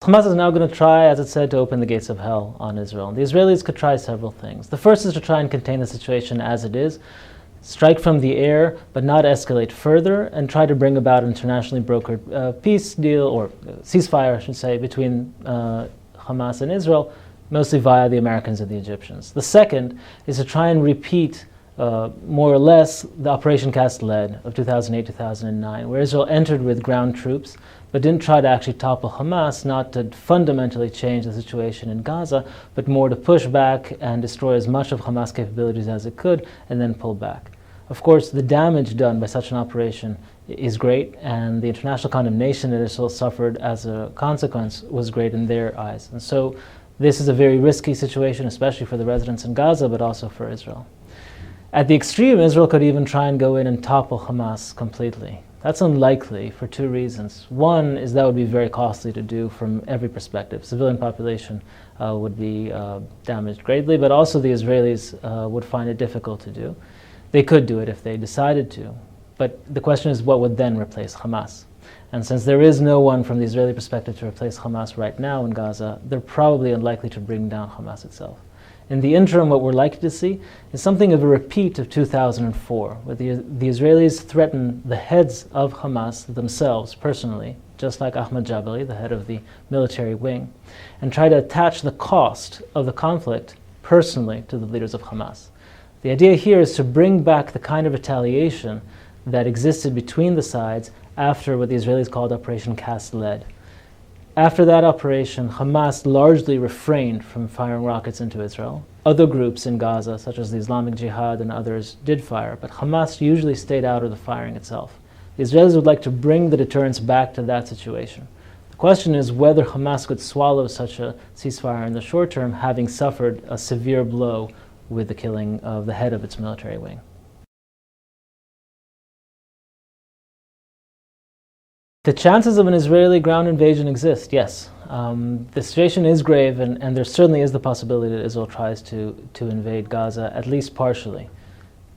Hamas is now going to try, as it said, to open the gates of hell on Israel. The Israelis could try several things. The first is to try and contain the situation as it is, strike from the air, but not escalate further, and try to bring about an internationally brokered peace deal, or ceasefire, I should say, between Hamas and Israel, mostly via the Americans and the Egyptians. The second is to try and repeat more or less the Operation Cast Lead of 2008-2009, where Israel entered with ground troops, but didn't try to actually topple Hamas, not to fundamentally change the situation in Gaza, but more to push back and destroy as much of Hamas capabilities as it could, and then pull back. Of course, the damage done by such an operation is great, and the international condemnation that Israel suffered as a consequence was great in their eyes. And so this is a very risky situation, especially for the residents in Gaza, but also for Israel. At the extreme, Israel could even try and go in and topple Hamas completely. That's unlikely for two reasons. One is that would be very costly to do from every perspective. Civilian population would be damaged greatly, but also the Israelis would find it difficult to do. They could do it if they decided to, but the question is what would then replace Hamas? And since there is no one from the Israeli perspective to replace Hamas right now in Gaza, they're probably unlikely to bring down Hamas itself. In the interim, what we're likely to see is something of a repeat of 2004, where the Israelis threaten the heads of Hamas themselves personally, just like Ahmad Jabali, the head of the military wing, and try to attach the cost of the conflict personally to the leaders of Hamas. The idea here is to bring back the kind of retaliation that existed between the sides after what the Israelis called Operation Cast Lead. After that operation, Hamas largely refrained from firing rockets into Israel. Other groups in Gaza, such as the Islamic Jihad and others, did fire, but Hamas usually stayed out of the firing itself. The Israelis would like to bring the deterrence back to that situation. The question is whether Hamas could swallow such a ceasefire in the short term, having suffered a severe blow with the killing of the head of its military wing. The chances of an Israeli ground invasion exist, yes. The situation is grave, and there certainly is the possibility that Israel tries to invade Gaza, at least partially.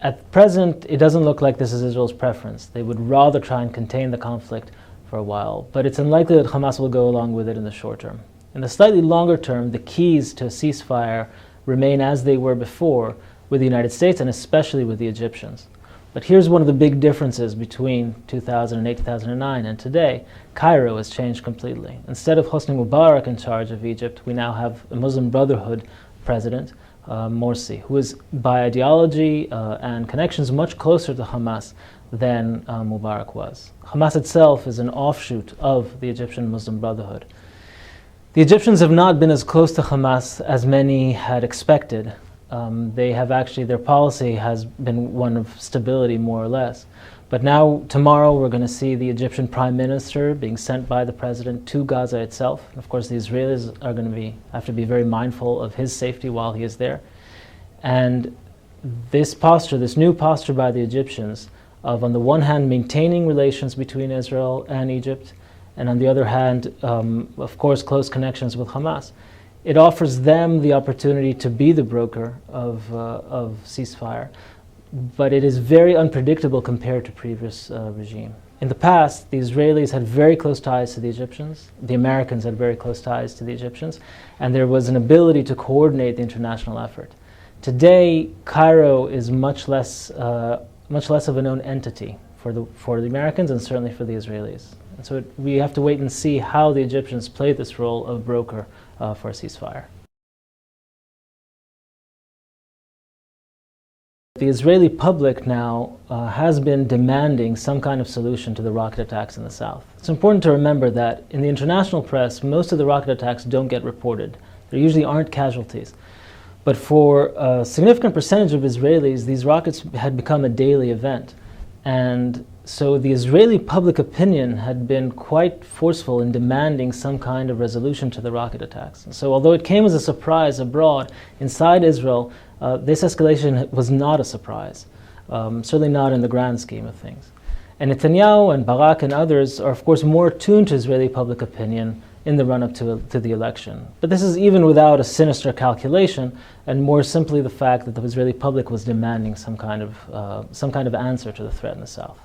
At present, it doesn't look like this is Israel's preference. They would rather try and contain the conflict for a while, but it's unlikely that Hamas will go along with it in the short term. In the slightly longer term, the keys to a ceasefire remain as they were before with the United States and especially with the Egyptians. But here's one of the big differences between 2008, 2009 and today. Cairo has changed completely. Instead of Hosni Mubarak in charge of Egypt, we now have a Muslim Brotherhood president, Morsi, who is by ideology and connections much closer to Hamas than Mubarak was. Hamas itself is an offshoot of the Egyptian Muslim Brotherhood. The Egyptians have not been as close to Hamas as many had expected. They have actually, their policy has been one of stability, more or less. But now, tomorrow, we're going to see the Egyptian Prime Minister being sent by the President to Gaza itself. Of course, the Israelis are going to have to be very mindful of his safety while he is there. And this new posture by the Egyptians of, on the one hand, maintaining relations between Israel and Egypt, and on the other hand, of course, close connections with Hamas, it offers them the opportunity to be the broker of ceasefire, but it is very unpredictable compared to previous regime. In the past, the Israelis had very close ties to the Egyptians, the Americans had very close ties to the Egyptians, and there was an ability to coordinate the international effort. Today, Cairo is much less of a known entity for the Americans and certainly for the Israelis. And so we have to wait and see how the Egyptians play this role of broker for a ceasefire. The Israeli public now has been demanding some kind of solution to the rocket attacks in the south. It's important to remember that in the international press, most of the rocket attacks don't get reported. There usually aren't casualties. But for a significant percentage of Israelis, these rockets had become a daily event. And so the Israeli public opinion had been quite forceful in demanding some kind of resolution to the rocket attacks. And so although it came as a surprise abroad, inside Israel, this escalation was not a surprise, certainly not in the grand scheme of things. And Netanyahu and Barak and others are, of course, more attuned to Israeli public opinion in the run-up to the election. But this is even without a sinister calculation, and more simply the fact that the Israeli public was demanding some kind of answer to the threat in the south.